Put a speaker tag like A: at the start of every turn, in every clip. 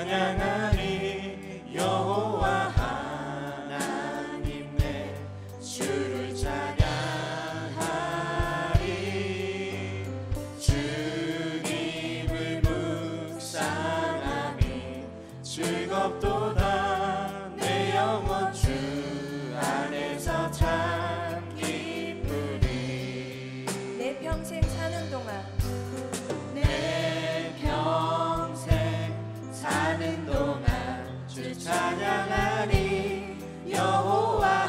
A: 찬양하리 여호와 하나님 내 주를 찬양하리 주님을 묵상함이 즐겁도다 내 영혼 주 안에서 참 기쁘리
B: 내 평생 사는 동안
A: 내 평생 사는 동안 주 찬양하리 여호와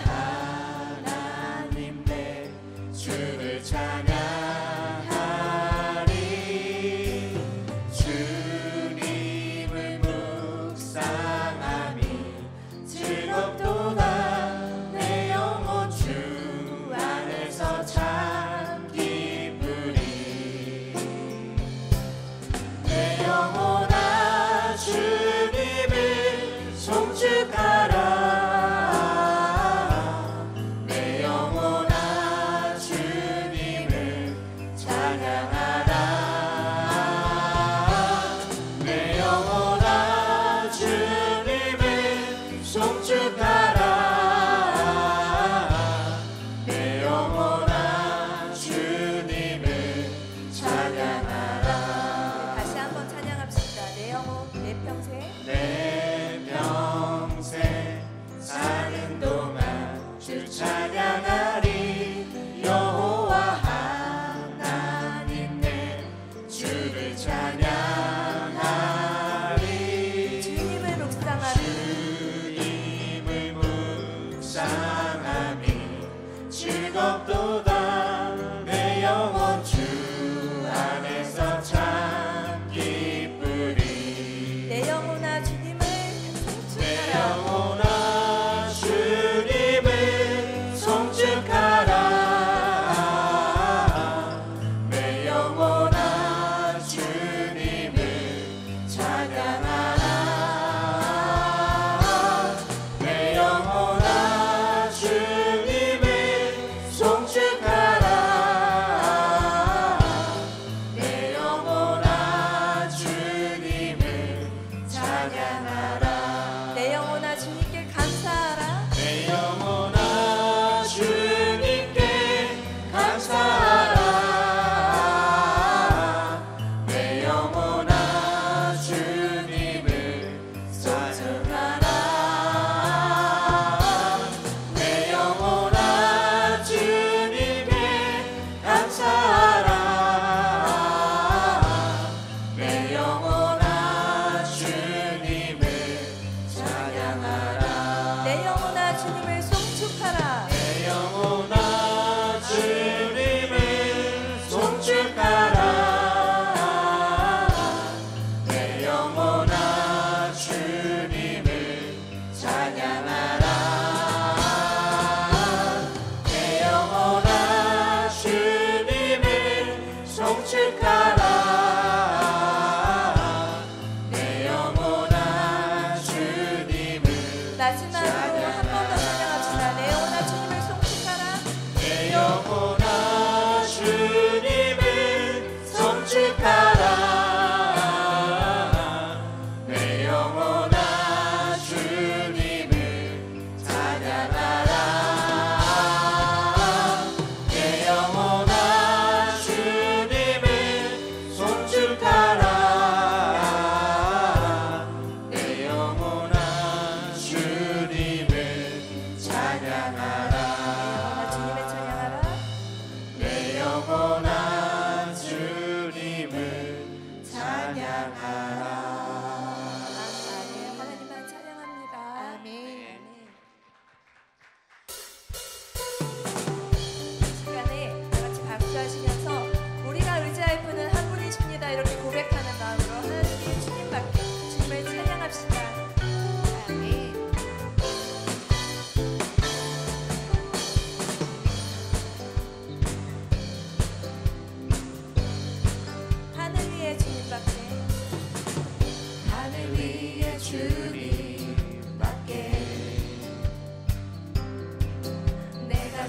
A: 하나님 내 주를 찬양하리 주님을 묵상함이 즐겁도다 내 영혼 주 안에서 참 기쁘리 내 영혼아 주님을 송축하라 내 영혼아 주님을 찬양하라 내 영혼아 주님을 송축하라 내 영혼아 주님을 찬양하라
B: 다시 한번 찬양합시다. 내 영혼 내 평생
A: 내 평생 사는 동안 주 찬양하리 여호와 하나님 내 주를 찬양하리
B: 주님을 묵상하리
A: 주님을 묵상함이 즐겁도다 내 영혼 주 안에서 참 기쁘리
B: 내 영혼아 주님을
A: 내
B: 송축하라
A: 영혼아 주님을 송축하라 내 영혼아 주님을 찬양하라 내 영혼아 주님을 송축하라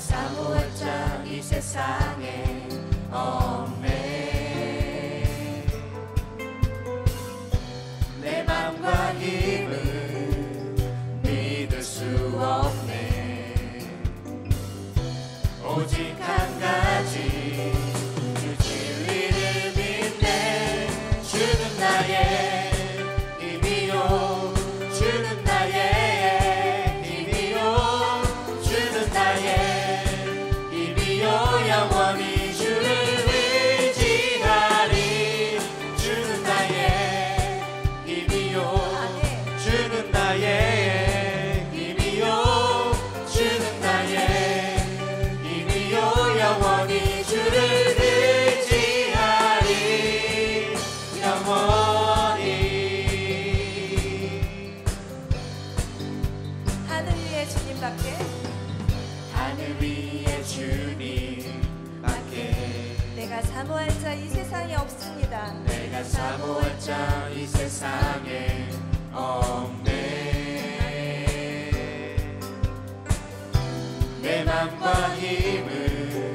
A: 사모할 자 이 세상에 없네. 내 맘과 힘을 믿을 수 없네. 오직 한 가지 그 진리를 믿네. 주는 나의 힘이요, 주는 나의 힘이요, 주는 나의 힘이요. 영원히 주를 의지하리. 주는 나의 힘이요, 주는 나의 힘이요, 주는 나의 힘이요. 영원히 주를 의지하리. 영원히.
B: 하늘 위에 주님밖에
A: 하늘 위에 주님밖에
B: 내가 사모할 자 이 세상에 없습니다.
A: 내가 사모할 자 이 세상에 없네. 내 맘과 힘을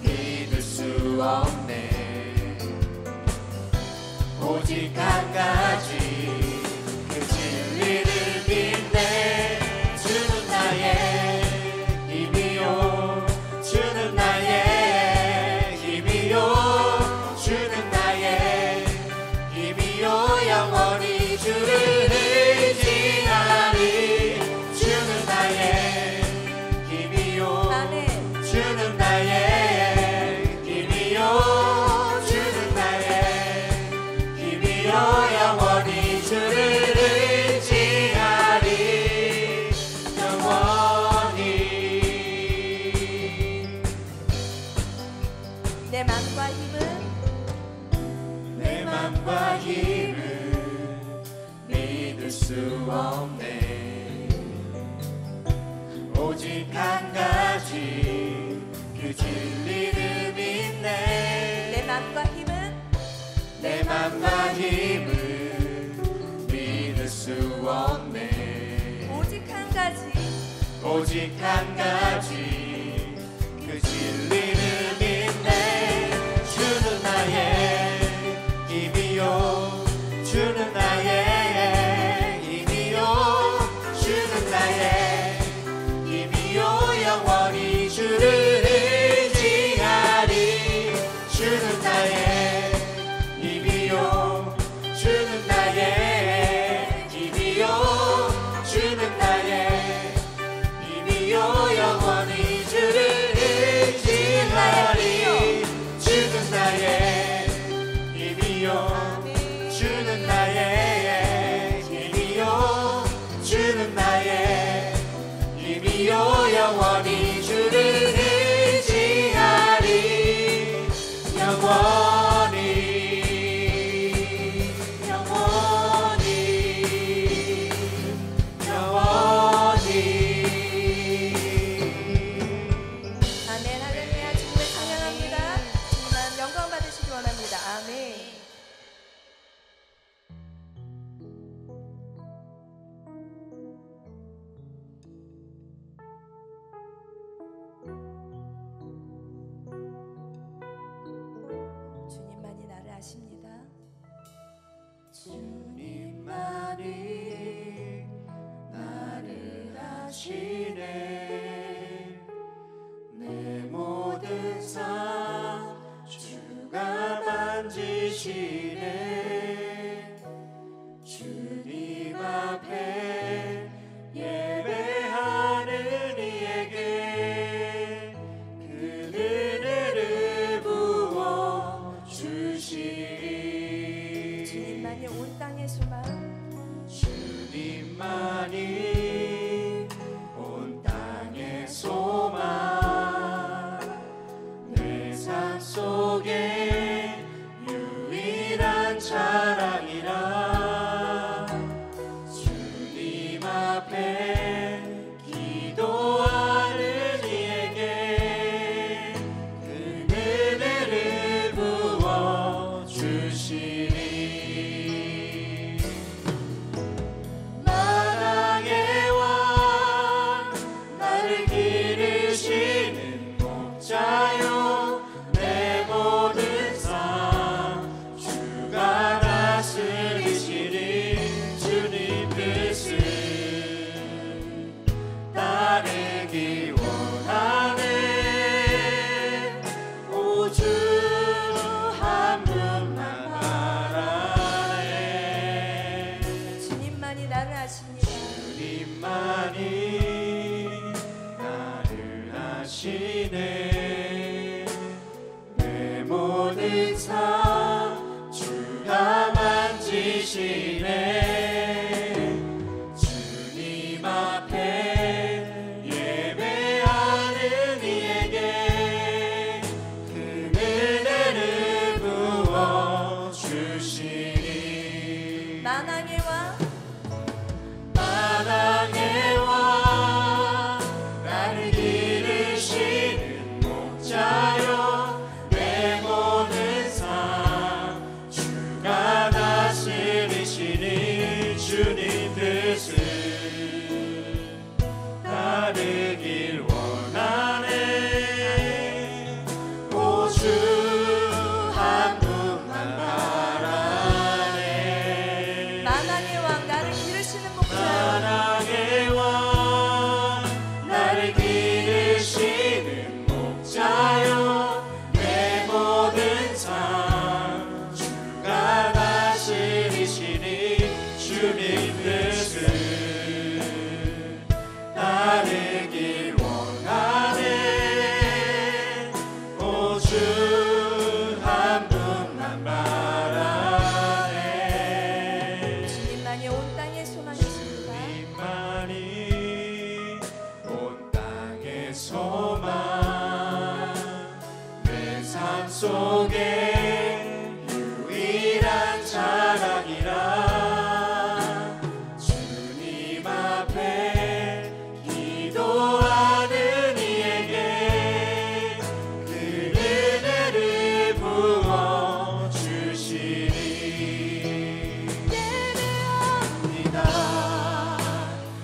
A: 믿을 수 없네. 오직 한 가지 그 진리를 믿네. 주는 나의 힘이요, 주는 나의 힘이요, 주는 나의 힘이요. 영원히 주를 의지하리. 주는 나의 힘이요,
B: 아멘.
A: 주는 나의 힘이요, 주는 나의 힘이요. 영원히 주를 의지하리. 영원히.
B: 내 맘과 힘은
A: 내 맘과 힘을 믿을 수 없네. 오직 한 가지 그 진리를 믿네.
B: 내 맘과 힘은
A: 내 맘과 힘을 믿을 수 없네.
B: 오직 한 가지
A: 오직 한 가지 그 진리를 믿네. 주는 나의 힘이요, 주는 나의 힘이요, 주는 나의 힘이요. 영원히 주를 의지하리. 주는 나의 힘이요, 주는 나의 힘이요, 주는 나의 힘이요. 영원히 주를 의지하리. 주는 나의 힘이요, 주는 나의 힘이요, 주는 나의 힘이요. 영원히 주를 의지하리. 영원히. 영원히. 영원히.
B: 아멘. 할렐루야. 주님을 찬양합니다. 주님만 영광 받으시기 원합니다. 아멘. 주님만이 나를 아십니다.
A: 주님만이 나를 아시네. 내 모든 삶 주가 만지시네. 주님 앞에 예배하는 이에게 그 은혜를 부어 주시리.
B: 주님만이 온 땅의 소망
A: 주님만이 온 땅의 소망. 내 삶 속에 유일한 자랑이라. 주님 앞에 기도하는 이에게 그 은혜를 부어 주시리. 만왕의 왕 나를 기르시 하시네. 내 모든 삶 주가 만지시네. 주님 앞에 예배하는 이에게 큰 은혜를 부어주시니.
B: 만왕의 왕
A: 만왕의 왕 나를 기르시는 목자여, 내 모든 삶 주가 다스리시니. 주님 뜻을 따르길 원하네. 오주 한 분만 바라네.
B: 만왕의 왕 나를 기르시는 목자여
A: 만왕의 왕 나를 기르시는 목자여, 내 모든 삶 주가 다스리시니. 주님 뜻을 따르길 원하네. 오주 한 분만 바라네.
B: 주님만이 온 땅의 소망이십니다.
A: 주님만이 온 땅의 소망, 내 삶 속에 유일한 자랑이라. 주님 앞에 기도하는 이에게 그 은혜를 부어주시니. 예배합니다.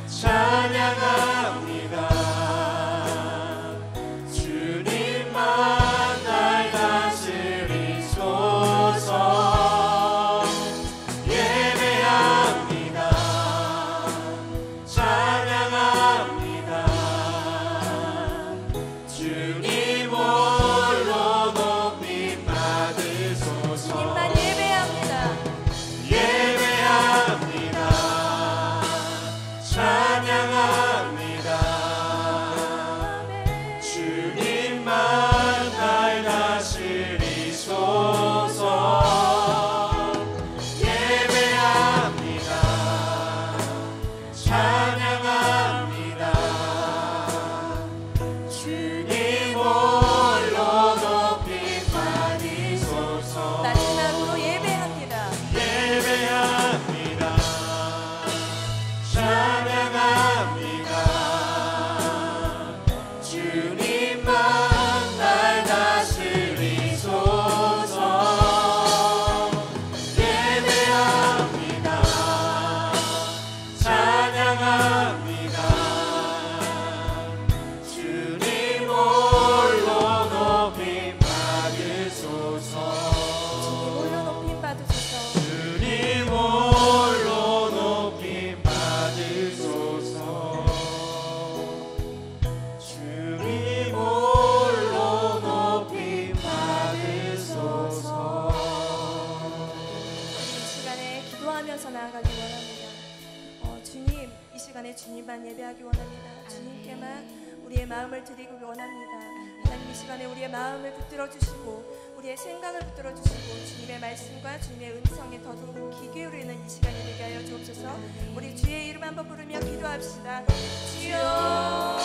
A: 찬양합니다. 주님만 날 다스리소서. 예배합니다. 찬양합니다. 주님 홀로 높임 받으소서.
B: 주님만 예배합니다.
A: 예배합니다. 찬양합니다. 주님만 날 다스리소서. 예배합니다. 찬양합니다. 주님 홀로 높임 받으소서.
B: 마지막으로 예배합니다.
A: 예배합니다. 찬양합니다. 주님만 날 다스리소서. 예배합니다. 찬양합니다. 주님 홀로 높임 받으소서.
B: 홀로 높임 받으소서.
A: 주님 홀로 높임 받으소서. 주님 홀로 높임 받으소서.
B: 이 시간에 기도하면서 나아가기 원합니다. 주님, 이 시간에 주님만 예배하기 원합니다. 주님께만 우리의 마음을 드리기 원합니다. 하나님, 이 시간에 우리의 마음을 붙들어 주시고 우리의 생각을 붙들어 주시고 주님의 말씀과 주님의 음성에 더더욱 귀 기울이는 이 시간이 되게 하여 주옵소서. 우리 주의 이름 한번 부르며 기도합시다. 주여.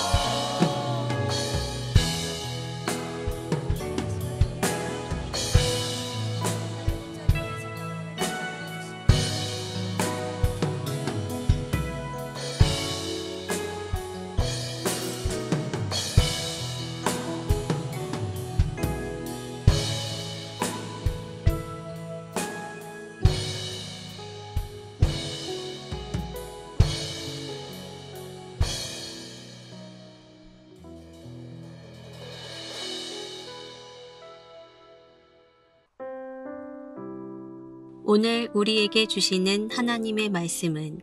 C: 오늘 우리에게 주시는 하나님의 말씀은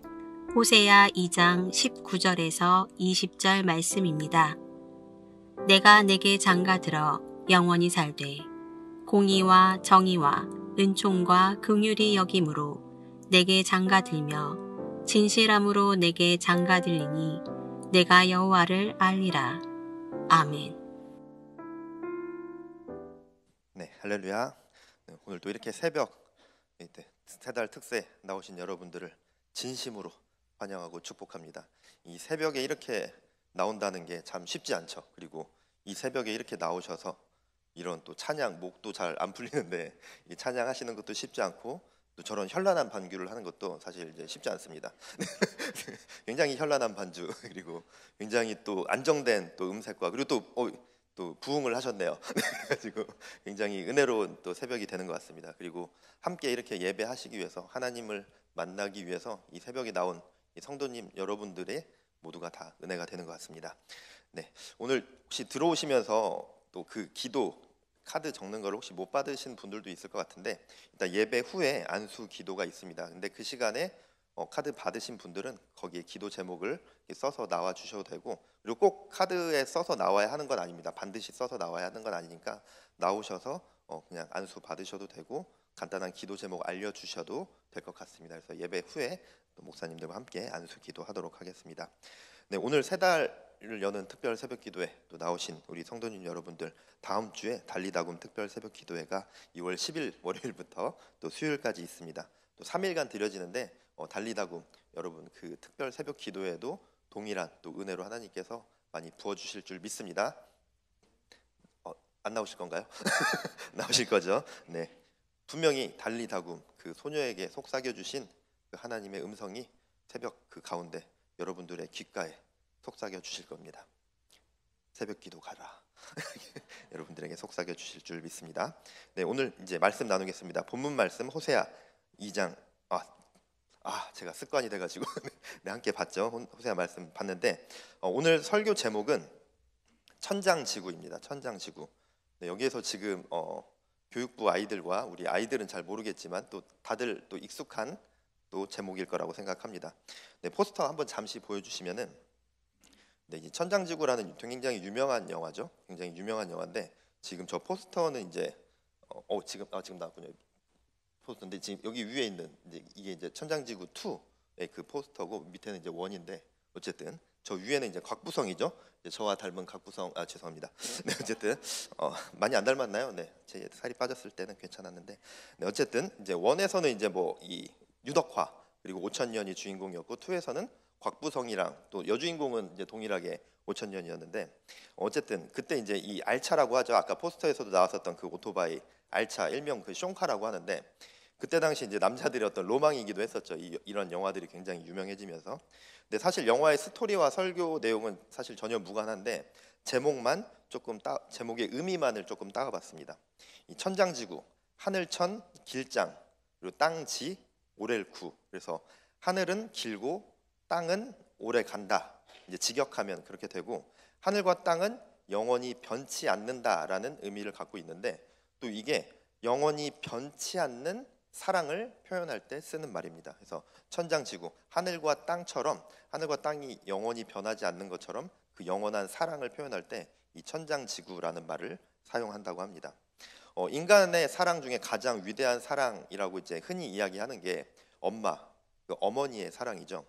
C: 호세아 2장 19절에서 20절 말씀입니다. 내가 내게 장가들어 영원히 살되 공의와 정의와 은총과 긍휼이 여김으로 내게 장가들며 진실함으로 내게 장가들리니 내가 여호와를 알리라. 아멘.
D: 할렐루야. 네, 오늘 또 이렇게 새벽 세 달 특세 나오신 여러분들을 진심으로 환영하고 축복합니다. 이 새벽에 이렇게 나온다는 게 참 쉽지 않죠. 그리고 이 새벽에 이렇게 나오셔서 이런 또 찬양, 목도 잘 안 풀리는데 이 찬양하시는 것도 쉽지 않고 또 저런 현란한 반주를 하는 것도 사실 이제 쉽지 않습니다. 굉장히 현란한 반주, 그리고 굉장히 또 안정된 또 음색과, 그리고 또 부흥을 하셨네요. 그래가지고 굉장히 은혜로운 또 새벽이 되는 것 같습니다. 그리고 함께 이렇게 예배하시기 위해서, 하나님을 만나기 위해서 이 새벽에 나온 이 성도님 여러분들의 모두가 다 은혜가 되는 것 같습니다. 네, 오늘 혹시 들어오시면서 또 그 기도 카드 적는 걸 혹시 못 받으신 분들도 있을 것 같은데, 일단 예배 후에 안수 기도가 있습니다. 근데 그 시간에 카드 받으신 분들은 거기에 기도 제목을 써서 나와 주셔도 되고, 그리고 꼭 카드에 써서 나와야 하는 건 아닙니다. 반드시 써서 나와야 하는 건 아니니까 나오셔서 그냥 안수 받으셔도 되고 간단한 기도 제목 알려주셔도 될 것 같습니다. 그래서 예배 후에 또 목사님들과 함께 안수 기도하도록 하겠습니다. 네, 오늘 세 달을 여는 특별 새벽 기도회 또 나오신 우리 성도님 여러분들, 다음 주에 달리다굼 특별 새벽 기도회가 2월 10일 월요일부터 또 수요일까지 있습니다. 또 3일간 드려지는데 달리다굼 여러분 그 특별 새벽 기도회도 동일한 또 은혜로 하나님께서 많이 부어주실 줄 믿습니다. 안 나오실 건가요? 나오실 거죠? 네, 분명히 달리다굼 그 소녀에게 속삭여 주신 그 하나님의 음성이 새벽 그 가운데 여러분들의 귓가에 속삭여 주실 겁니다. 새벽 기도 가라. 여러분들에게 속삭여 주실 줄 믿습니다. 네, 오늘 이제 말씀 나누겠습니다. 본문 말씀 호세아 2장. 제가 습관이 돼가지고 네, 함께 봤죠. 호세아 말씀 봤는데 오늘 설교 제목은 천장지구입니다. 천장지구. 네, 여기에서 지금 교육부 아이들과 우리 아이들은 잘 모르겠지만 또 다들 또 익숙한 또 제목일 거라고 생각합니다. 네, 포스터 한번 잠시 보여주시면은, 네, 이 천장지구라는 굉장히 유명한 영화죠. 굉장히 유명한 영화인데 지금 저 포스터는 이제 지금 나왔군요. 포스터인데 지금 여기 위에 있는 이게 이제 천장지구 2의 그 포스터고, 밑에는 이제 1인데 어쨌든 저 위에는 이제 곽부성이죠. 이제 저와 닮은 곽부성. 죄송합니다. 네, 어쨌든 많이 안 닮았나요? 네, 제 살이 빠졌을 때는 괜찮았는데, 네, 어쨌든 이제 1에서는 이제 뭐 이 유덕화 그리고 5천년이 주인공이었고, 2에서는 곽부성이랑 또 여주인공은 이제 동일하게 5천년이었는데, 어쨌든 그때 이제 이 알차라고 하죠. 아까 포스터에서도 나왔었던 그 오토바이 알차, 일명 그 숑카라고 하는데, 그때 당시 이제 남자들의 어떤 로망이기도 했었죠. 이런 영화들이 굉장히 유명해지면서. 근데 사실 영화의 스토리와 설교 내용은 사실 전혀 무관한데 제목만 조금 제목의 의미만을 조금 따가봤습니다. 이 천장지구, 하늘천, 길장, 그리고 땅지, 오렐쿠. 그래서 하늘은 길고 땅은 오래 간다. 이제 직역하면 그렇게 되고, 하늘과 땅은 영원히 변치 않는다라는 의미를 갖고 있는데, 또 이게 영원히 변치 않는 사랑을 표현할 때 쓰는 말입니다. 그래서 천장지구, 하늘과 땅처럼, 하늘과 땅이 영원히 변하지 않는 것처럼 그 영원한 사랑을 표현할 때 이 천장지구라는 말을 사용한다고 합니다. 인간의 사랑 중에 가장 위대한 사랑이라고 이제 흔히 이야기하는 게 그 어머니의 사랑이죠.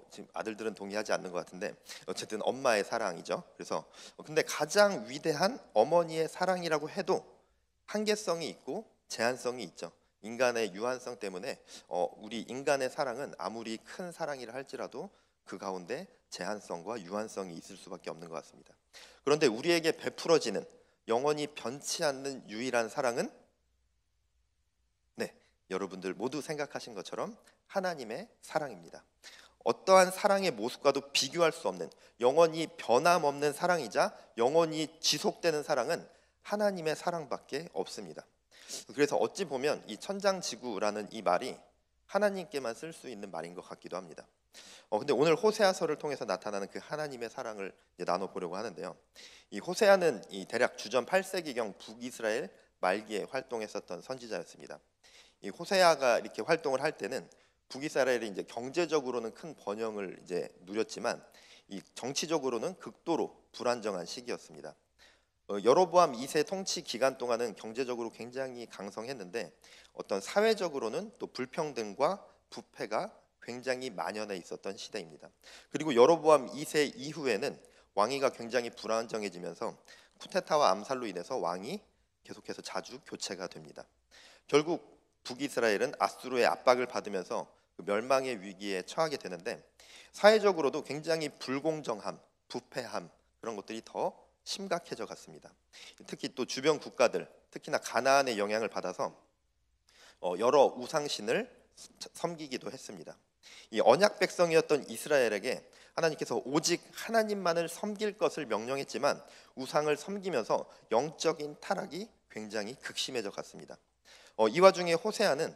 D: 지금 아들들은 동의하지 않는 것 같은데 어쨌든 엄마의 사랑이죠. 그래서 근데 가장 위대한 어머니의 사랑이라고 해도 한계성이 있고 제한성이 있죠. 인간의 유한성 때문에 우리 인간의 사랑은 아무리 큰 사랑이라 할지라도 그 가운데 제한성과 유한성이 있을 수밖에 없는 것 같습니다. 그런데 우리에게 베풀어지는 영원히 변치 않는 유일한 사랑은, 네, 여러분들 모두 생각하신 것처럼 하나님의 사랑입니다. 어떠한 사랑의 모습과도 비교할 수 없는 영원히 변함없는 사랑이자 영원히 지속되는 사랑은 하나님의 사랑밖에 없습니다. 그래서 어찌 보면 이 천장지구라는 이 말이 하나님께만 쓸 수 있는 말인 것 같기도 합니다. 근데 오늘 호세아서를 통해서 나타나는 그 하나님의 사랑을 이제 나눠보려고 하는데요. 이 호세아는 이 대략 주전 8세기경 북이스라엘 말기에 활동했었던 선지자였습니다. 이 호세아가 이렇게 활동을 할 때는 북이스라엘이 이제 경제적으로는 큰 번영을 이제 누렸지만 이 정치적으로는 극도로 불안정한 시기였습니다. 여로보암 2세 통치 기간 동안은 경제적으로 굉장히 강성했는데 어떤 사회적으로는 또 불평등과 부패가 굉장히 만연해 있었던 시대입니다. 그리고 여로보암 2세 이후에는 왕위가 굉장히 불안정해지면서 쿠데타와 암살로 인해서 왕이 계속해서 자주 교체가 됩니다. 결국 북이스라엘은 아수르의 압박을 받으면서 그 멸망의 위기에 처하게 되는데 사회적으로도 굉장히 불공정함, 부패함 그런 것들이 더 심각해져 갔습니다. 특히 또 주변 국가들, 특히나 가나안의 영향을 받아서 여러 우상신을 섬기기도 했습니다. 이 언약 백성이었던 이스라엘에게 하나님께서 오직 하나님만을 섬길 것을 명령했지만 우상을 섬기면서 영적인 타락이 굉장히 극심해져 갔습니다. 이 와중에 호세아는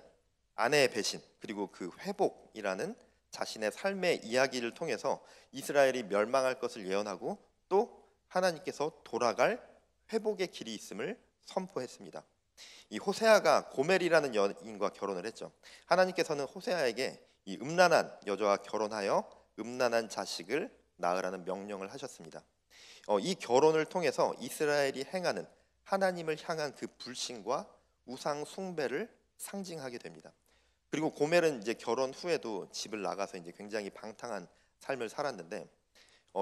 D: 아내의 배신 그리고 그 회복이라는 자신의 삶의 이야기를 통해서 이스라엘이 멸망할 것을 예언하고 또 하나님께서 돌아갈 회복의 길이 있음을 선포했습니다. 이 호세아가 고멜이라는 여인과 결혼을 했죠. 하나님께서는 호세아에게 이 음란한 여자와 결혼하여 음란한 자식을 낳으라는 명령을 하셨습니다. 이 결혼을 통해서 이스라엘이 행하는 하나님을 향한 그 불신과 우상 숭배를 상징하게 됩니다. 그리고 고멜은 이제 결혼 후에도 집을 나가서 이제 굉장히 방탕한 삶을 살았는데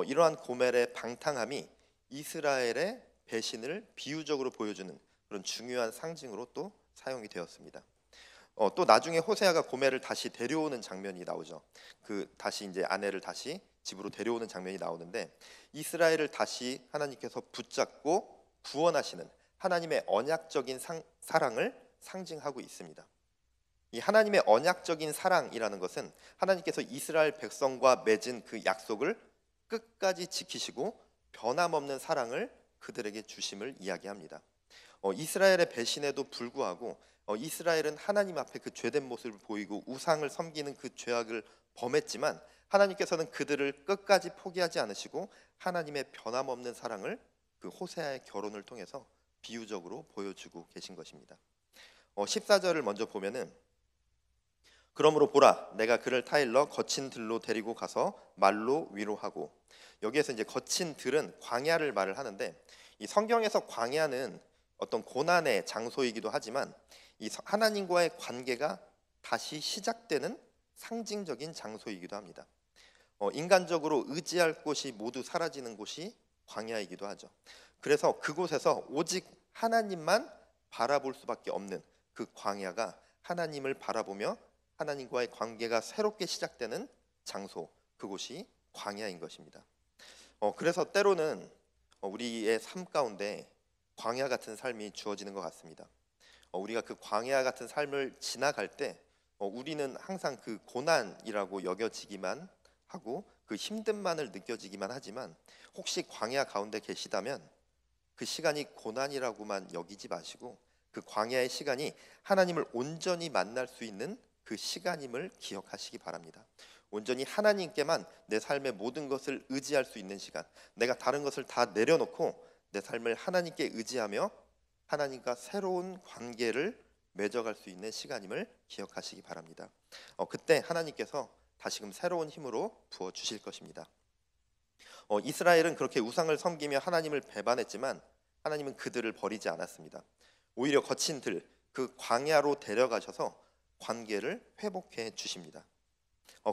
D: 이러한 고멜의 방탕함이 이스라엘의 배신을 비유적으로 보여주는 그런 중요한 상징으로 또 사용이 되었습니다. 또 나중에 호세아가 고멜을 다시 데려오는 장면이 나오죠. 다시 이제 아내를 다시 집으로 데려오는 장면이 나오는데 이스라엘을 다시 하나님께서 붙잡고 구원하시는 하나님의 언약적인 사랑을 상징하고 있습니다. 이 하나님의 언약적인 사랑이라는 것은 하나님께서 이스라엘 백성과 맺은 그 약속을 끝까지 지키시고 변함없는 사랑을 그들에게 주심을 이야기합니다. 이스라엘의 배신에도 불구하고 이스라엘은 하나님 앞에 그 죄된 모습을 보이고 우상을 섬기는 그 죄악을 범했지만 하나님께서는 그들을 끝까지 포기하지 않으시고 하나님의 변함없는 사랑을 그 호세아의 결혼을 통해서 비유적으로 보여주고 계신 것입니다. 14절을 먼저 보면은 그러므로 보라 내가 그를 타일러 거친 들로 데리고 가서 말로 위로하고 여기에서 이제 거친 들은 광야를 말을 하는데 이 성경에서 광야는 어떤 고난의 장소이기도 하지만 이 하나님과의 관계가 다시 시작되는 상징적인 장소이기도 합니다. 인간적으로 의지할 곳이 모두 사라지는 곳이 광야이기도 하죠. 그래서 그곳에서 오직 하나님만 바라볼 수밖에 없는 그 광야가 하나님을 바라보며 하나님과의 관계가 새롭게 시작되는 장소, 그곳이 광야인 것입니다. 그래서 때로는 우리의 삶 가운데 광야 같은 삶이 주어지는 것 같습니다. 우리가 그 광야 같은 삶을 지나갈 때 우리는 항상 그 고난이라고 여겨지기만 하고 그 힘듦만을 느껴지기만 하지만 혹시 광야 가운데 계시다면 그 시간이 고난이라고만 여기지 마시고 그 광야의 시간이 하나님을 온전히 만날 수 있는 그 시간임을 기억하시기 바랍니다. 온전히 하나님께만 내 삶의 모든 것을 의지할 수 있는 시간, 내가 다른 것을 다 내려놓고 내 삶을 하나님께 의지하며 하나님과 새로운 관계를 맺어갈 수 있는 시간임을 기억하시기 바랍니다. 그때 하나님께서 다시금 새로운 힘으로 부어주실 것입니다. 이스라엘은 그렇게 우상을 섬기며 하나님을 배반했지만 하나님은 그들을 버리지 않았습니다. 오히려 거친 들, 그 광야로 데려가셔서 관계를 회복해 주십니다.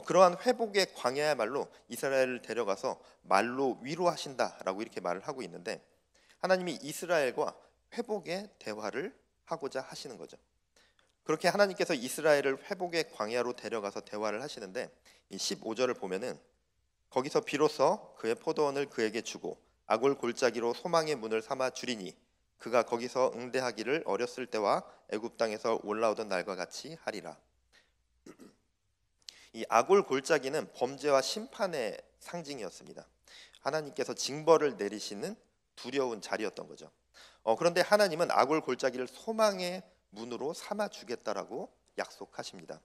D: 그러한 회복의 광야야말로 이스라엘을 데려가서 말로 위로하신다라고 이렇게 말을 하고 있는데 하나님이 이스라엘과 회복의 대화를 하고자 하시는 거죠. 그렇게 하나님께서 이스라엘을 회복의 광야로 데려가서 대화를 하시는데 이 15절을 보면은 거기서 비로소 그의 포도원을 그에게 주고 아골 골짜기로 소망의 문을 삼아 주리니 그가 거기서 응대하기를 어렸을 때와 애굽 땅에서 올라오던 날과 같이 하리라. 이 아골 골짜기는 범죄와 심판의 상징이었습니다. 하나님께서 징벌을 내리시는 두려운 자리였던 거죠. 그런데 하나님은 아골 골짜기를 소망의 문으로 삼아 주겠다라고 약속하십니다.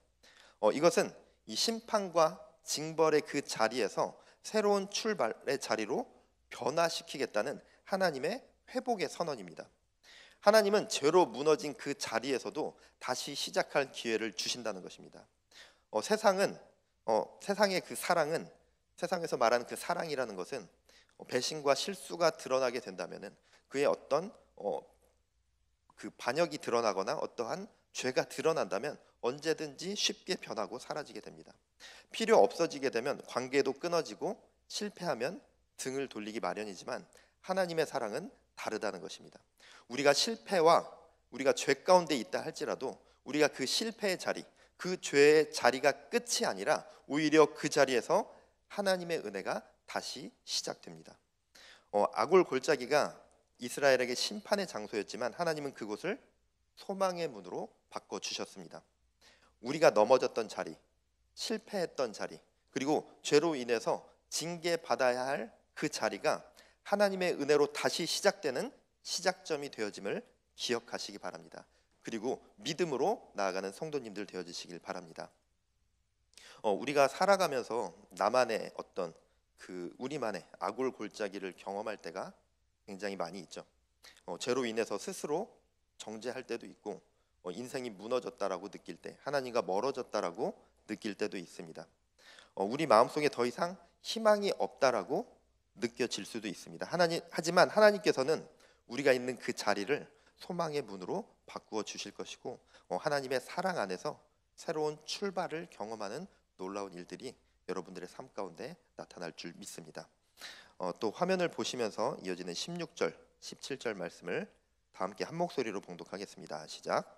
D: 이것은 이 심판과 징벌의 그 자리에서 새로운 출발의 자리로 변화시키겠다는 하나님의 회복의 선언입니다. 하나님은 죄로 무너진 그 자리에서도 다시 시작할 기회를 주신다는 것입니다. 세상의 그 사랑은, 세상에서 말하는 그 사랑이라는 것은 배신과 실수가 드러나게 된다면은 그의 어떤 그 반역이 드러나거나 어떠한 죄가 드러난다면 언제든지 쉽게 변하고 사라지게 됩니다. 필요 없어지게 되면 관계도 끊어지고 실패하면 등을 돌리기 마련이지만 하나님의 사랑은 다르다는 것입니다. 우리가 실패와 우리가 죄 가운데 있다 할지라도 우리가 그 실패의 자리, 그 죄의 자리가 끝이 아니라 오히려 그 자리에서 하나님의 은혜가 다시 시작됩니다. 아골 골짜기가 이스라엘에게 심판의 장소였지만 하나님은 그곳을 소망의 문으로 바꿔주셨습니다. 우리가 넘어졌던 자리, 실패했던 자리, 그리고 죄로 인해서 징계받아야 할 그 자리가 하나님의 은혜로 다시 시작되는 시작점이 되어짐을 기억하시기 바랍니다. 그리고 믿음으로 나아가는 성도님들 되어주시길 바랍니다. 우리가 살아가면서 나만의 어떤 우리만의 아골 골짜기를 경험할 때가 굉장히 많이 있죠. 죄로 인해서 스스로 정죄할 때도 있고 인생이 무너졌다라고 느낄 때, 하나님과 멀어졌다라고 느낄 때도 있습니다. 우리 마음속에 더 이상 희망이 없다라고 느껴질 수도 있습니다. 하지만 하나님께서는 우리가 있는 그 자리를 소망의 문으로 바꾸어 주실 것이고 하나님의 사랑 안에서 새로운 출발을 경험하는 놀라운 일들이 여러분들의 삶 가운데 나타날 줄 믿습니다. 또 화면을 보시면서 이어지는 16절, 17절 말씀을 다 함께 한 목소리로 봉독하겠습니다. 시작.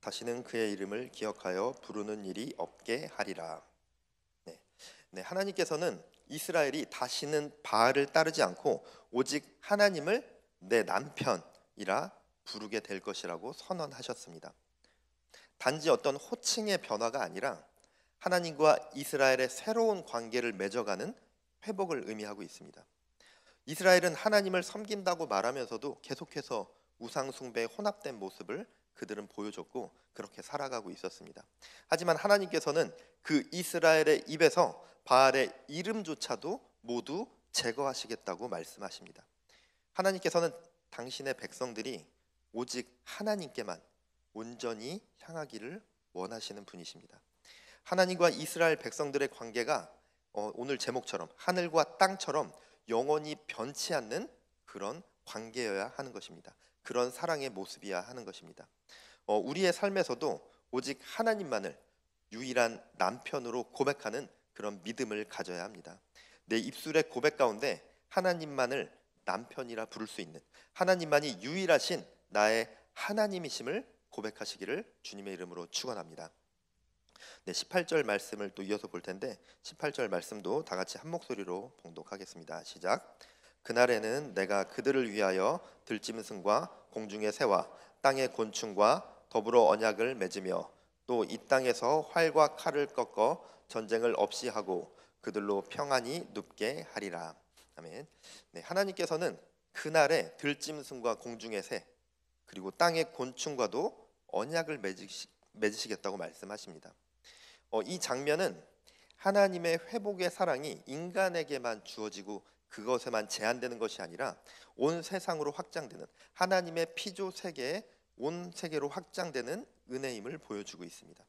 D: 다시는 그의 이름을 기억하여 부르는 일이 없게 하리라. 하나님께서는 이스라엘이 다시는 바알을 따르지 않고 오직 하나님을 내 남편이라 부르게 될 것이라고 선언하셨습니다. 단지 어떤 호칭의 변화가 아니라 하나님과 이스라엘의 새로운 관계를 맺어가는 회복을 의미하고 있습니다. 이스라엘은 하나님을 섬긴다고 말하면서도 계속해서 우상 숭배에 혼합된 모습을 그들은 보여줬고 그렇게 살아가고 있었습니다. 하지만 하나님께서는 그 이스라엘의 입에서 바알의 이름조차도 모두 제거하시겠다고 말씀하십니다. 하나님께서는 당신의 백성들이 오직 하나님께만 온전히 향하기를 원하시는 분이십니다. 하나님과 이스라엘 백성들의 관계가 오늘 제목처럼 하늘과 땅처럼 영원히 변치 않는 그런 관계여야 하는 것입니다. 그런 사랑의 모습이야 하는 것입니다. 우리의 삶에서도 오직 하나님만을 유일한 남편으로 고백하는 그런 믿음을 가져야 합니다. 내 입술의 고백 가운데 하나님만을 남편이라 부를 수 있는, 하나님만이 유일하신 나의 하나님이심을 고백하시기를 주님의 이름으로 축원합니다. 18절 말씀을 또 이어서 볼 텐데 18절 말씀도 다 같이 한 목소리로 봉독하겠습니다. 시작. 그날에는 내가 그들을 위하여 들짐승과 공중의 새와 땅의 곤충과 더불어 언약을 맺으며 또 이 땅에서 활과 칼을 꺾어 전쟁을 없이 하고 그들로 평안히 눕게 하리라. 아멘. 하나님께서는 그날에 들짐승과 공중의 새 그리고 땅의 곤충과도 언약을 맺으시겠다고 말씀하십니다. 이 장면은 하나님의 회복의 사랑이 인간에게만 주어지고 그것에만 제한되는 것이 아니라 온 세상으로 확장되는 하나님의 피조 세계에 온 세계로 확장되는 은혜임을 보여주고 있습니다.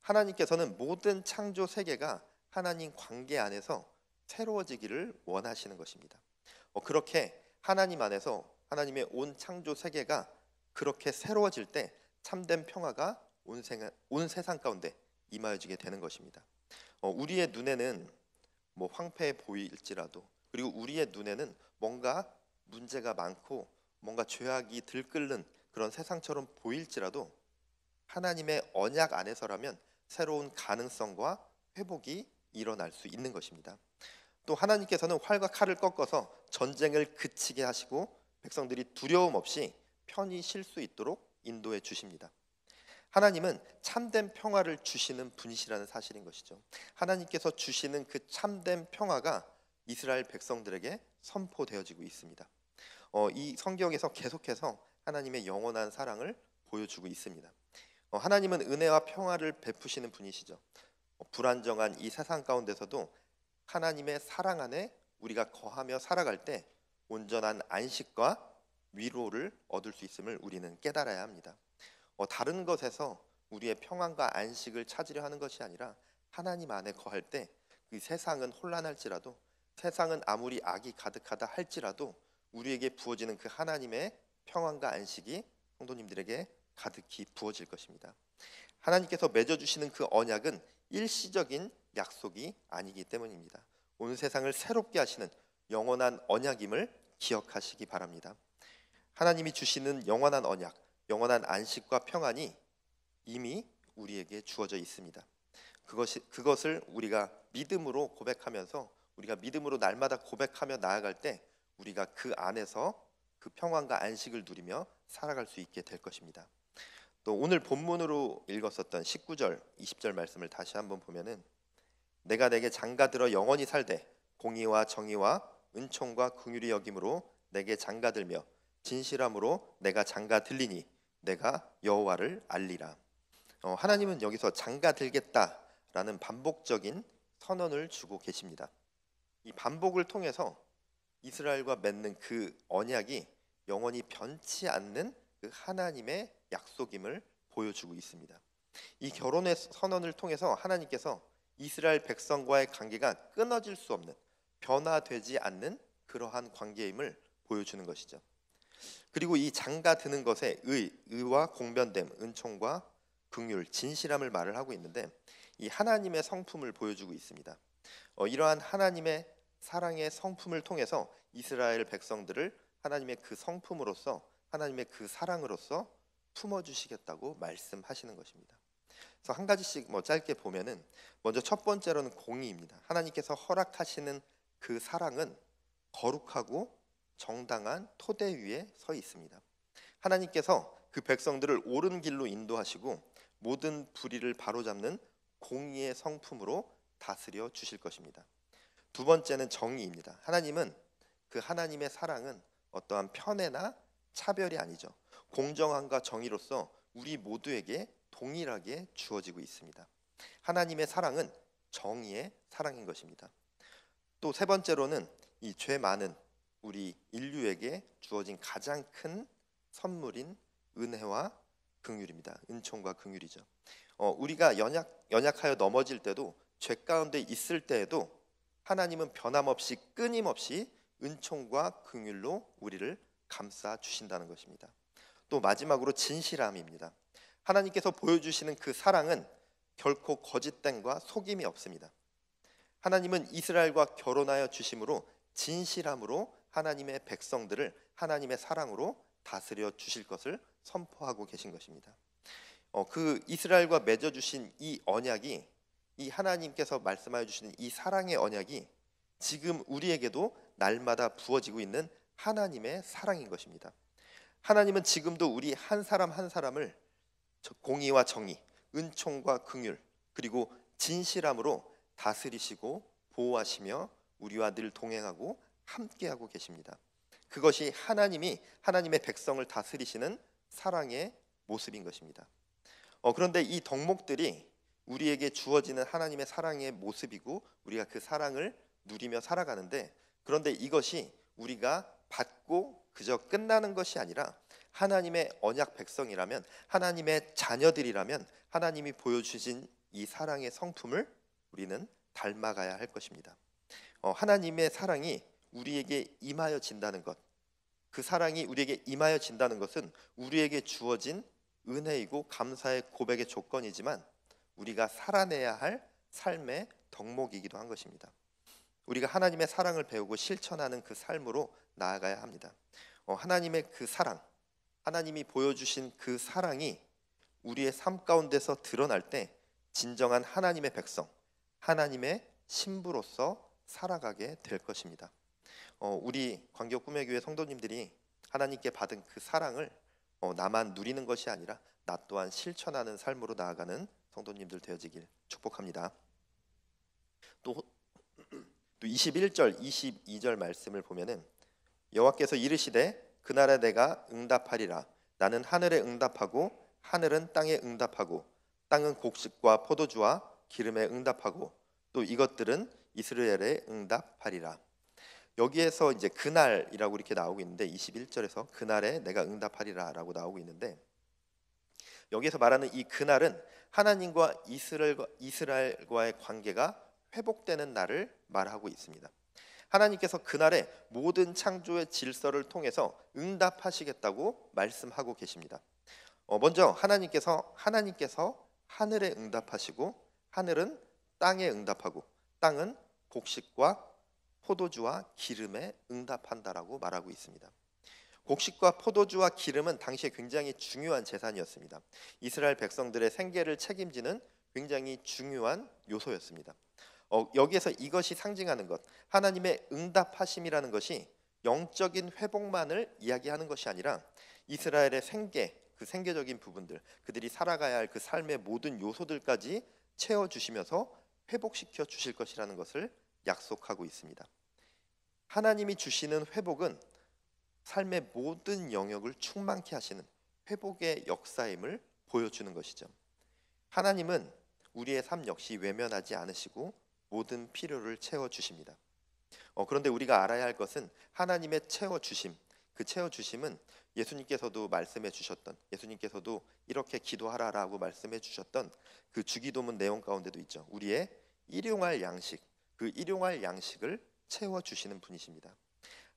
D: 하나님께서는 모든 창조 세계가 하나님 관계 안에서 새로워지기를 원하시는 것입니다. 그렇게 하나님 안에서 하나님의 온 창조 세계가 그렇게 새로워질 때 참된 평화가 온 세상 가운데 임하여지게 되는 것입니다. 우리의 눈에는 황폐해 보일지라도 그리고 우리의 눈에는 뭔가 문제가 많고 뭔가 죄악이 들끓는 그런 세상처럼 보일지라도 하나님의 언약 안에서라면 새로운 가능성과 회복이 일어날 수 있는 것입니다. 또 하나님께서는 활과 칼을 꺾어서 전쟁을 그치게 하시고 백성들이 두려움 없이 편히 쉴 수 있도록 인도해 주십니다. 하나님은 참된 평화를 주시는 분이시라는 사실인 것이죠. 하나님께서 주시는 그 참된 평화가 이스라엘 백성들에게 선포되어지고 있습니다. 이 성경에서 계속해서 하나님의 영원한 사랑을 보여주고 있습니다. 하나님은 은혜와 평화를 베푸시는 분이시죠. 불안정한 이 세상 가운데서도 하나님의 사랑 안에 우리가 거하며 살아갈 때 온전한 안식과 위로를 얻을 수 있음을 우리는 깨달아야 합니다. 다른 것에서 우리의 평안과 안식을 찾으려 하는 것이 아니라 하나님 안에 거할 때 그 세상은 혼란할지라도 세상은 아무리 악이 가득하다 할지라도 우리에게 부어지는 그 하나님의 평안과 안식이 성도님들에게 가득히 부어질 것입니다. 하나님께서 맺어주시는 그 언약은 일시적인 약속이 아니기 때문입니다. 온 세상을 새롭게 하시는 영원한 언약임을 기억하시기 바랍니다. 하나님이 주시는 영원한 언약, 영원한 안식과 평안이 이미 우리에게 주어져 있습니다. 그것을 우리가 믿음으로 고백하면서, 우리가 믿음으로 날마다 고백하며 나아갈 때 우리가 그 안에서 그 평안과 안식을 누리며 살아갈 수 있게 될 것입니다. 또 오늘 본문으로 읽었었던 19절, 20절 말씀을 다시 한번 보면은 내가 내게 장가들어 영원히 살되 공의와 정의와 은총과 긍휼이 여김으로 내게 장가들며 진실함으로 내가 장가들리니 내가 여호와를 알리라. 하나님은 여기서 장가들겠다라는 반복적인 선언을 주고 계십니다. 이 반복을 통해서 이스라엘과 맺는 그 언약이 영원히 변치 않는 그 하나님의 약속임을 보여주고 있습니다. 이 결혼의 선언을 통해서 하나님께서 이스라엘 백성과의 관계가 끊어질 수 없는, 변화되지 않는 그러한 관계임을 보여주는 것이죠. 그리고 이 장가드는 것에 의와 공변됨, 은총과 긍휼, 진실함을 말을 하고 있는데 이 하나님의 성품을 보여주고 있습니다. 이러한 하나님의 사랑의 성품을 통해서 이스라엘 백성들을 하나님의 그 성품으로서, 하나님의 그 사랑으로서 품어주시겠다고 말씀하시는 것입니다. 그래서 한 가지씩 짧게 보면은, 먼저 첫 번째로는 공의입니다. 하나님께서 허락하시는 그 사랑은 거룩하고 정당한 토대 위에 서 있습니다. 하나님께서 그 백성들을 옳은 길로 인도하시고 모든 불의를 바로잡는 공의의 성품으로 다스려 주실 것입니다. 두 번째는 정의입니다. 하나님은, 그 하나님의 사랑은 어떠한 편애나 차별이 아니죠. 공정함과 정의로서 우리 모두에게 동일하게 주어지고 있습니다. 하나님의 사랑은 정의의 사랑인 것입니다. 또 세 번째로는 이 죄 많은 우리 인류에게 주어진 가장 큰 선물인 은혜와 긍휼입니다. 은총과 긍휼이죠. 우리가 연약하여 넘어질 때도, 죄 가운데 있을 때에도 하나님은 변함없이 끊임없이 은총과 긍휼로 우리를 감싸 주신다는 것입니다. 또 마지막으로 진실함입니다. 하나님께서 보여주시는 그 사랑은 결코 거짓됨과 속임이 없습니다. 하나님은 이스라엘과 결혼하여 주심으로 진실함으로 하나님의 백성들을 하나님의 사랑으로 다스려 주실 것을 선포하고 계신 것입니다. 그 이스라엘과 맺어주신 이 언약이, 이 하나님께서 말씀하여 주시는 이 사랑의 언약이 지금 우리에게도 날마다 부어지고 있는 하나님의 사랑인 것입니다. 하나님은 지금도 우리 한 사람 한 사람을 공의와 정의, 은총과 긍휼, 그리고 진실함으로 다스리시고 보호하시며 우리와 늘 동행하고 함께하고 계십니다. 그것이 하나님의 백성을 다스리시는 사랑의 모습인 것입니다. 그런데 이 덕목들이 우리에게 주어지는 하나님의 사랑의 모습이고 우리가 그 사랑을 누리며 살아가는데, 그런데 이것이 우리가 받고 그저 끝나는 것이 아니라 하나님의 언약 백성이라면, 하나님의 자녀들이라면 하나님이 보여주신 이 사랑의 성품을 우리는 닮아가야 할 것입니다. 하나님의 사랑이 우리에게 임하여진다는 것, 그 사랑이 우리에게 임하여진다는 것은 우리에게 주어진 은혜이고 감사의 고백의 조건이지만 우리가 살아내야 할 삶의 덕목이기도 한 것입니다. 우리가 하나님의 사랑을 배우고 실천하는 그 삶으로 나아가야 합니다. 하나님의 그 사랑, 하나님이 보여주신 그 사랑이 우리의 삶 가운데서 드러날 때 진정한 하나님의 백성, 하나님의 신부로서 살아가게 될 것입니다. 우리 광교 꿈의 교회 성도님들이 하나님께 받은 그 사랑을 나만 누리는 것이 아니라 나 또한 실천하는 삶으로 나아가는 성도님들 되어지길 축복합니다. 또 21절, 22절 말씀을 보면은 여호와께서 이르시되 그날에 내가 응답하리라. 나는 하늘에 응답하고 하늘은 땅에 응답하고 땅은 곡식과 포도주와 기름에 응답하고 또 이것들은 이스라엘에 응답하리라. 여기에서 이제 그날이라고 이렇게 나오고 있는데 21절에서 그날에 내가 응답하리라라고 나오고 있는데, 여기에서 말하는 이 그날은 하나님과 이스라엘과의 관계가 회복되는 날을 말하고 있습니다. 하나님께서 그날에 모든 창조의 질서를 통해서 응답하시겠다고 말씀하고 계십니다. 먼저 하나님께서 하늘에 응답하시고 하늘은 땅에 응답하고 땅은 곡식과 포도주와 기름에 응답한다라고 말하고 있습니다. 곡식과 포도주와 기름은 당시에 굉장히 중요한 재산이었습니다. 이스라엘 백성들의 생계를 책임지는 굉장히 중요한 요소였습니다. 여기에서 이것이 상징하는 것, 하나님의 응답하심이라는 것이 영적인 회복만을 이야기하는 것이 아니라 이스라엘의 생계, 그 생계적인 부분들, 그들이 살아가야 할 그 삶의 모든 요소들까지 채워주시면서 회복시켜 주실 것이라는 것을 약속하고 있습니다. 하나님이 주시는 회복은 삶의 모든 영역을 충만케 하시는 회복의 역사임을 보여주는 것이죠. 하나님은 우리의 삶 역시 외면하지 않으시고 모든 필요를 채워주십니다. 그런데 우리가 알아야 할 것은 하나님의 채워주심, 그 채워주심은 예수님께서도 말씀해 주셨던, 예수님께서도 이렇게 기도하라라고 말씀해 주셨던 그 주기도문 내용 가운데도 있죠. 우리의 일용할 양식, 그 일용할 양식을 채워주시는 분이십니다.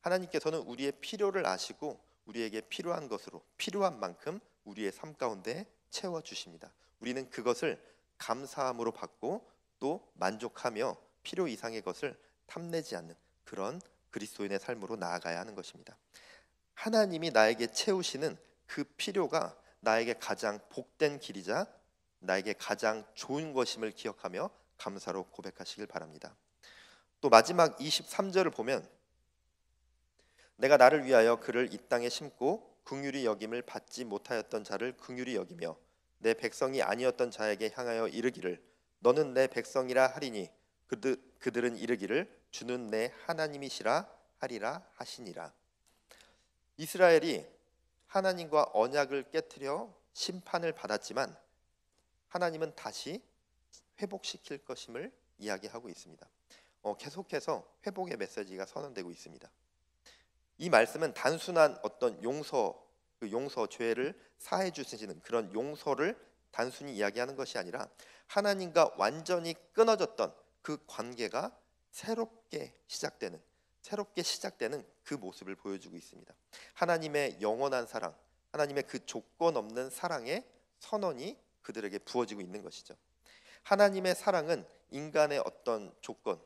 D: 하나님께서는 우리의 필요를 아시고 우리에게 필요한 것으로 필요한 만큼 우리의 삶 가운데 채워주십니다. 우리는 그것을 감사함으로 받고 또 만족하며 필요 이상의 것을 탐내지 않는 그런 그리스도인의 삶으로 나아가야 하는 것입니다. 하나님이 나에게 채우시는 그 필요가 나에게 가장 복된 길이자 나에게 가장 좋은 것임을 기억하며 감사로 고백하시길 바랍니다. 또 마지막 23절을 보면 내가 나를 위하여 그를 이 땅에 심고 긍휼히 여김을 받지 못하였던 자를 긍휼히 여기며 내 백성이 아니었던 자에게 향하여 이르기를 너는 내 백성이라 하리니 그들은 이르기를 주는 내 하나님이시라 하리라 하시니라. 이스라엘이 하나님과 언약을 깨트려 심판을 받았지만 하나님은 다시 회복시킬 것임을 이야기하고 있습니다. 계속해서 회복의 메시지가 선언되고 있습니다. 이 말씀은 단순한 어떤 용서, 죄를 사해 주시는 그런 용서를 단순히 이야기하는 것이 아니라 하나님과 완전히 끊어졌던 그 관계가 새롭게 시작되는 그 모습을 보여주고 있습니다. 하나님의 영원한 사랑, 하나님의 그 조건 없는 사랑의 선언이 그들에게 부어지고 있는 것이죠. 하나님의 사랑은 인간의 어떤 조건,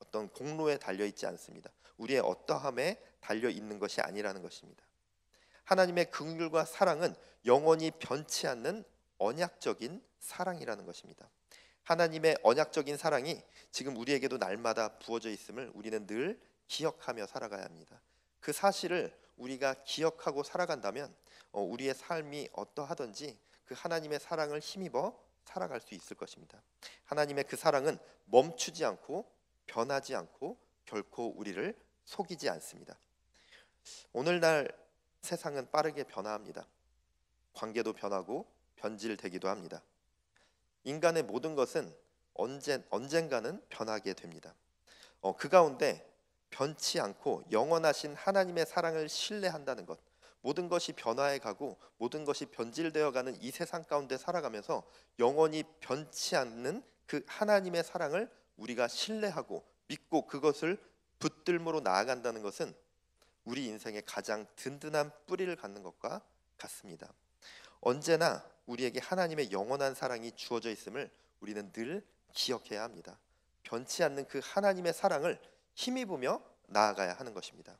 D: 어떤 공로에 달려 있지 않습니다. 우리의 어떠함에 달려 있는 것이 아니라는 것입니다. 하나님의 긍휼과 사랑은 영원히 변치 않는 언약적인 사랑이라는 것입니다. 하나님의 언약적인 사랑이 지금 우리에게도 날마다 부어져 있음을 우리는 늘 기억하며 살아가야 합니다. 그 사실을 우리가 기억하고 살아간다면 우리의 삶이 어떠하든지 그 하나님의 사랑을 힘입어 살아갈 수 있을 것입니다. 하나님의 그 사랑은 멈추지 않고 변하지 않고 결코 우리를 속이지 않습니다. 오늘날 세상은 빠르게 변화합니다. 관계도 변하고 변질되기도 합니다. 인간의 모든 것은 언젠가는 변하게 됩니다. 그 가운데 변치 않고 영원하신 하나님의 사랑을 신뢰한다는 것, 모든 것이 변화해 가고 모든 것이 변질되어 가는 이 세상 가운데 살아가면서 영원히 변치 않는 그 하나님의 사랑을 우리가 신뢰하고 믿고 그것을 붙들므로 나아간다는 것은 우리 인생의 가장 든든한 뿌리를 갖는 것과 같습니다. 언제나 우리에게 하나님의 영원한 사랑이 주어져 있음을 우리는 늘 기억해야 합니다. 변치 않는 그 하나님의 사랑을 힘입으며 나아가야 하는 것입니다.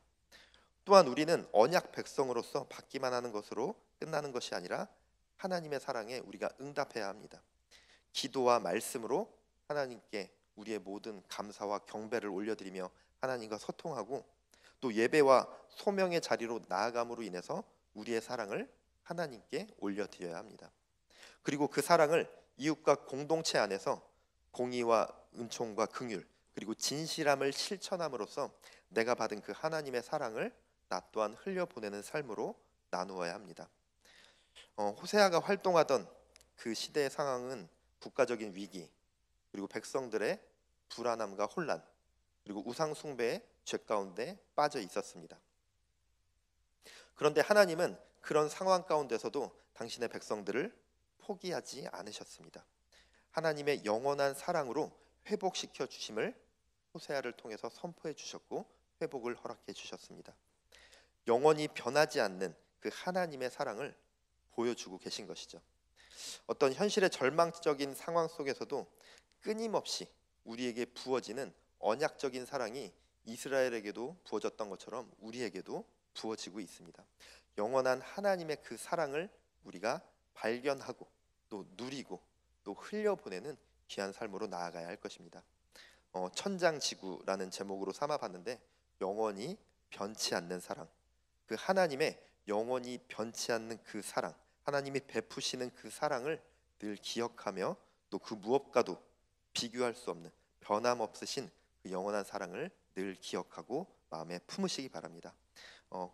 D: 또한 우리는 언약 백성으로서 받기만 하는 것으로 끝나는 것이 아니라 하나님의 사랑에 우리가 응답해야 합니다. 기도와 말씀으로 하나님께 우리의 모든 감사와 경배를 올려드리며 하나님과 소통하고 또 예배와 소명의 자리로 나아감으로 인해서 우리의 사랑을 하나님께 올려드려야 합니다. 그리고 그 사랑을 이웃과 공동체 안에서 공의와 은총과 긍휼 그리고 진실함을 실천함으로써 내가 받은 그 하나님의 사랑을 나 또한 흘려보내는 삶으로 나누어야 합니다. 호세아가 활동하던 그 시대의 상황은 국가적인 위기 그리고 백성들의 불안함과 혼란 그리고 우상 숭배의 죄 가운데 빠져 있었습니다. 그런데 하나님은 그런 상황 가운데서도 당신의 백성들을 포기하지 않으셨습니다. 하나님의 영원한 사랑으로 회복시켜 주심을 호세아를 통해서 선포해 주셨고 회복을 허락해 주셨습니다. 영원히 변하지 않는 그 하나님의 사랑을 보여주고 계신 것이죠. 어떤 현실의 절망적인 상황 속에서도 끊임없이 우리에게 부어지는 언약적인 사랑이 이스라엘에게도 부어졌던 것처럼 우리에게도 부어지고 있습니다. 영원한 하나님의 그 사랑을 우리가 발견하고 또 누리고 또 흘려보내는 귀한 삶으로 나아가야 할 것입니다. 천장지구라는 제목으로 삼아봤는데, 영원히 변치 않는 사랑, 그 하나님의 영원히 변치 않는 그 사랑, 하나님이 베푸시는 그 사랑을 늘 기억하며 또 그 무엇과도 비교할 수 없는 변함없으신 그 영원한 사랑을 늘 기억하고 마음에 품으시기 바랍니다.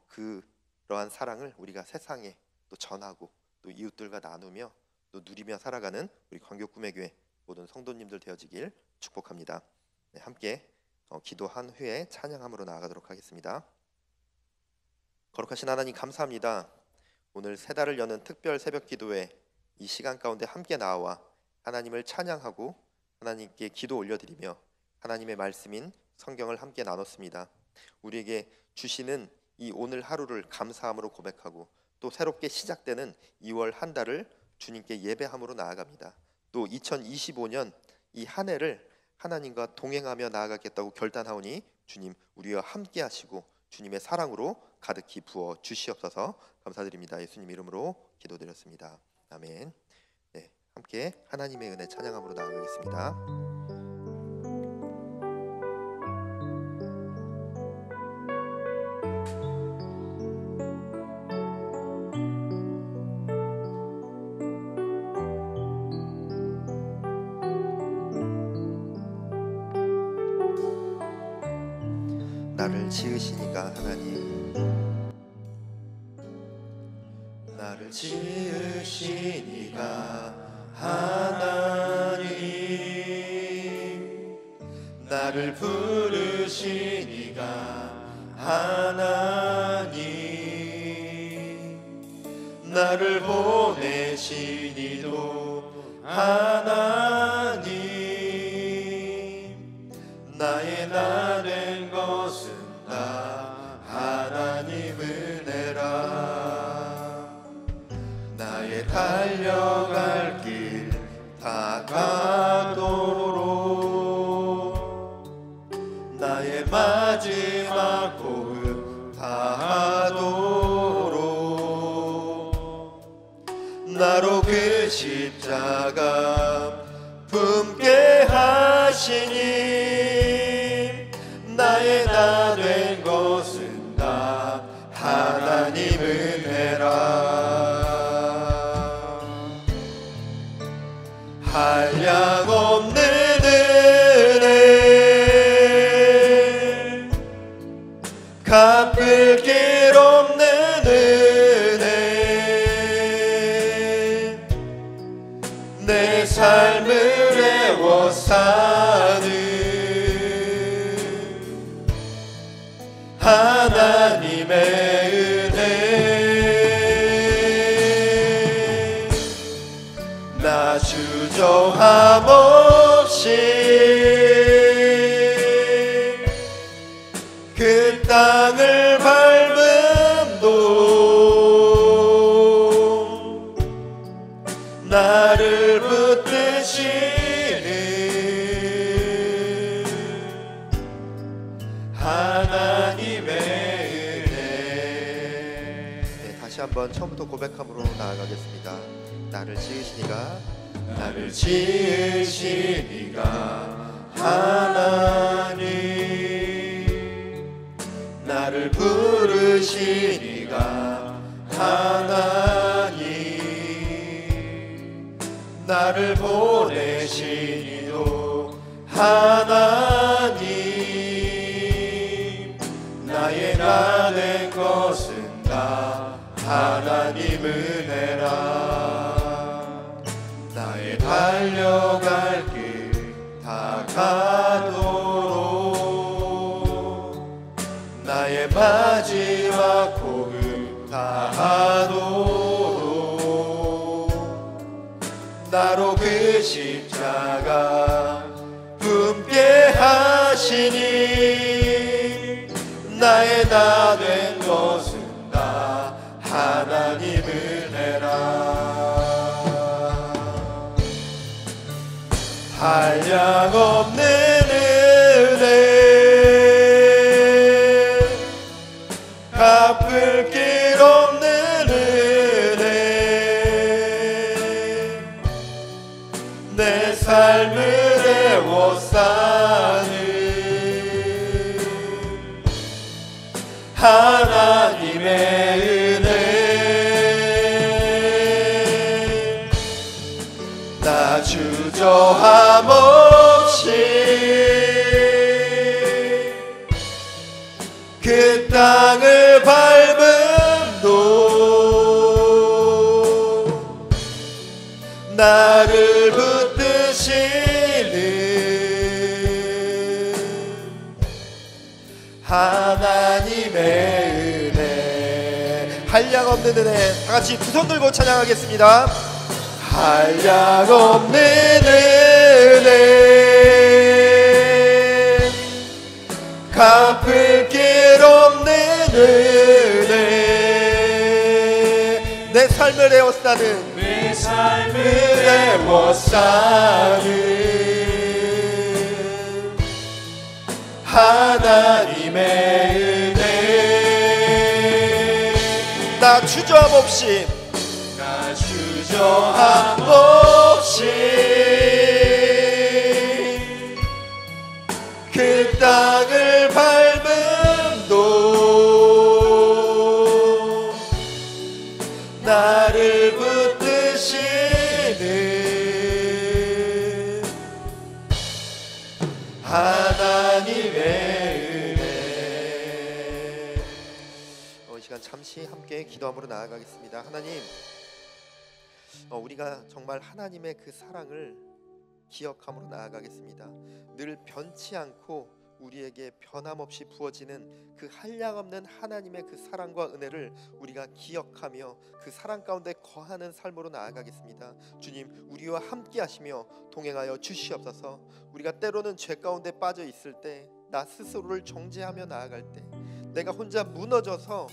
D: 그러한 사랑을 우리가 세상에 또 전하고 또 이웃들과 나누며 또 누리며 살아가는 우리 광교꿈의교회 모든 성도님들 되어지길 축복합니다. 네, 함께 기도한 후에 찬양함으로 나아가도록 하겠습니다. 거룩하신 하나님, 감사합니다. 오늘 새 달을 여는 특별 새벽 기도회 이 시간 가운데 함께 나와 하나님을 찬양하고 하나님께 기도 올려드리며 하나님의 말씀인 성경을 함께 나눴습니다. 우리에게 주시는 이 오늘 하루를 감사함으로 고백하고 또 새롭게 시작되는 2월 한 달을 주님께 예배함으로 나아갑니다. 또 2025년 이 한 해를 하나님과 동행하며 나아가겠다고 결단하오니 주님 우리와 함께 하시고 주님의 사랑으로 가득히 부어 주시옵소서. 감사드립니다. 예수님 이름으로 기도드렸습니다. 아멘. 네, 함께 하나님의 은혜 찬양함으로 나아가겠습니다. 나를 지으시니가 하나님, 나를 지으시니가 하나님, 나를 부르시니가 하나님, 나를 보내시니도 하나님, 나의 나 된 것은 다 하나님 은혜라. 나의 달려갈 길 다가도록, 나의 마지막 호흡 다하도록, 나로 그 십자가 품게 하시니 나의 나 된 것은 다 하나님 은혜라. 한량 없는 은혜, 갚을 길 없는 은혜, 내 삶을 애워 사는 하나님의 은혜. 나 주저함 없이 그 땅을 밟음도 나를 붙드시는 하나님의 은혜. 네, 다시 한번 처음부터 고백함으로 나아가겠습니다. 나를 지으시니가, 나를 지으시니가 하나님, 나를 부르시니가 하나님, 나를 보내시니도 하나님, 나의 나 된 것은 다 하나님 은혜라. 나의 달려갈 길 다가도록, 나의 마지막 호흡 다하도록, 나로 그 십자가 품게 하시니 나의 나 된 것은 다 하나님 은혜라.
A: 한량없는 은혜 갚을 길 없는 은혜 내 삶을 애워싸는 하나님의 은혜 나 주저함 없이 그 땅을 밟음도 나를 붙드시는 하나님의 은혜 한량없는 은혜 다같이 두 손 들고 찬양하겠습니다. 한량없는 은혜 갚을 길 없는 은혜 내 삶을 에워싸는 내 삶을 에워싸는 하나님의 은혜 나 주저함 없이 나 주저함 없이 그 땅을 밟음도 나를 붙드시는 하나님의 은혜
D: 이 시간 잠시 함께 기도함으로 나아가겠습니다. 하나님, 우리가 정말 하나님의 그 사랑을 기억함으로 나아가겠습니다. 늘 변치 않고 우리에게 변함없이 부어지는 그 한량없는 하나님의 그 사랑과 은혜를 우리가 기억하며 그 사랑 가운데 거하는 삶으로 나아가겠습니다. 주님, 우리와 함께 하시며 동행하여 주시옵소서. 우리가 때로는 죄 가운데 빠져 있을 때, 나 스스로를 정죄하며 나아갈 때, 내가 혼자 무너져서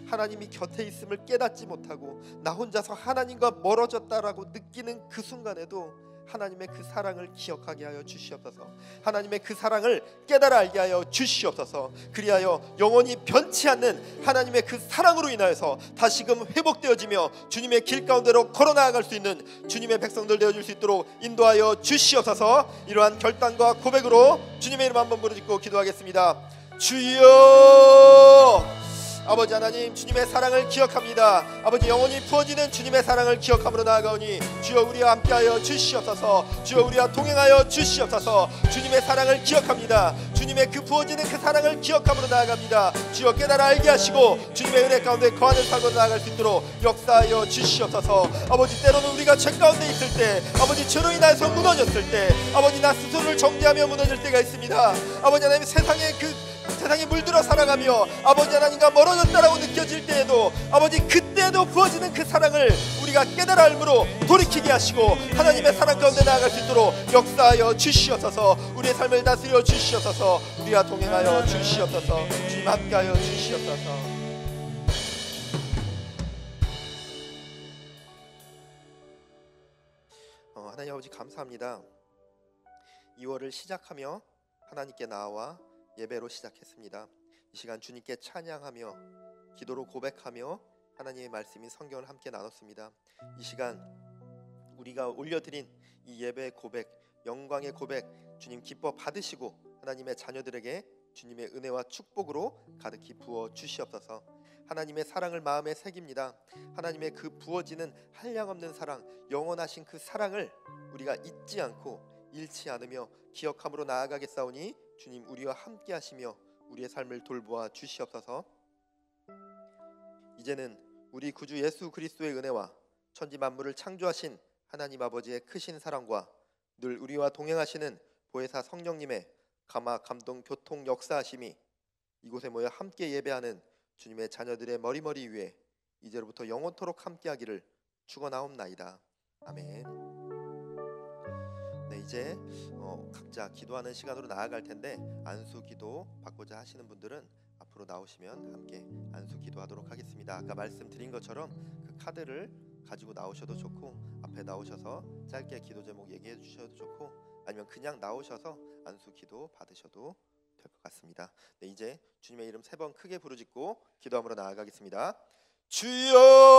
D: 하나님이 곁에 있음을 깨닫지 못하고 나 혼자서 하나님과 멀어졌다라고 느끼는 그 순간에도 하나님의 그 사랑을 기억하게 하여 주시옵소서. 하나님의 그 사랑을 깨달아 알게 하여 주시옵소서. 그리하여 영원히 변치 않는 하나님의 그 사랑으로 인하여서 다시금 회복되어지며 주님의 길 가운데로 걸어 나아갈 수 있는 주님의 백성들 되어줄 수 있도록 인도하여 주시옵소서. 이러한 결단과 고백으로 주님의 이름 한번 부르짖고 기도하겠습니다. 주여, 아버지 하나님, 주님의 사랑을 기억합니다. 아버지, 영원히 부어지는 주님의 사랑을 기억함으로 나아가오니 주여 우리와 함께하여 주시옵소서. 주여 우리와 동행하여 주시옵소서. 주님의 사랑을 기억합니다. 주님의 그 부어지는 그 사랑을 기억함으로 나아갑니다. 주여 깨달아 알게 하시고 주님의 은혜 가운데 거하는 삶으로 나아갈 수 있도록 역사하여 주시옵소서. 아버지, 때로는 우리가 죄 가운데 있을 때, 아버지, 죄로 인하여서 무너졌을 때, 아버지, 나 스스로를 정죄하며 무너질 때가 있습니다. 아버지 하나님, 세상에 물들어 살아가며 아버지 하나님과 멀어졌다라고 느껴질 때에도 아버지, 그때도 부어지는 그 사랑을 우리가 깨달아 알므로 돌이키게 하시고 하나님의 사랑 가운데 나아갈 수 있도록 역사하여 주시옵소서. 우리의 삶을 다스려 주시옵소서. 우리와 동행하여 주시옵소서. 주님 함께하여 주시옵소서. 하나님 아버지, 감사합니다. 2월을 시작하며 하나님께 나와 예배로 시작했습니다. 이 시간 주님께 찬양하며 기도로 고백하며 하나님의 말씀인 성경을 함께 나눴습니다. 이 시간 우리가 올려드린 이 예배의 고백, 영광의 고백, 주님 기뻐 받으시고 하나님의 자녀들에게 주님의 은혜와 축복으로 가득히 부어 주시옵소서. 하나님의 사랑을 마음에 새깁니다. 하나님의 그 부어지는 한량없는 사랑, 영원하신 그 사랑을 우리가 잊지 않고 잃지 않으며 기억함으로 나아가겠사오니 주님 우리와 함께 하시며 우리의 삶을 돌보아 주시옵소서. 이제는 우리 구주 예수 그리스도의 은혜와 천지 만물을 창조하신 하나님 아버지의 크신 사랑과 늘 우리와 동행하시는 보혜사 성령님의 감화 감동 교통 역사하심이 이곳에 모여 함께 예배하는 주님의 자녀들의 머리머리 위에 이제로부터 영원토록 함께하기를 축원하옵나이다. 아멘. 네, 이제 각자 기도하는 시간으로 나아갈 텐데 안수 기도 받고자 하시는 분들은 앞으로 나오시면 함께 안수 기도하도록 하겠습니다. 아까 말씀드린 것처럼 그 카드를 가지고 나오셔도 좋고 앞에 나오셔서 짧게 기도 제목 얘기해 주셔도 좋고 아니면 그냥 나오셔서 안수 기도 받으셔도 될 것 같습니다. 네, 이제 주님의 이름 3번 크게 부르짖고 기도함으로 나아가겠습니다. 주여!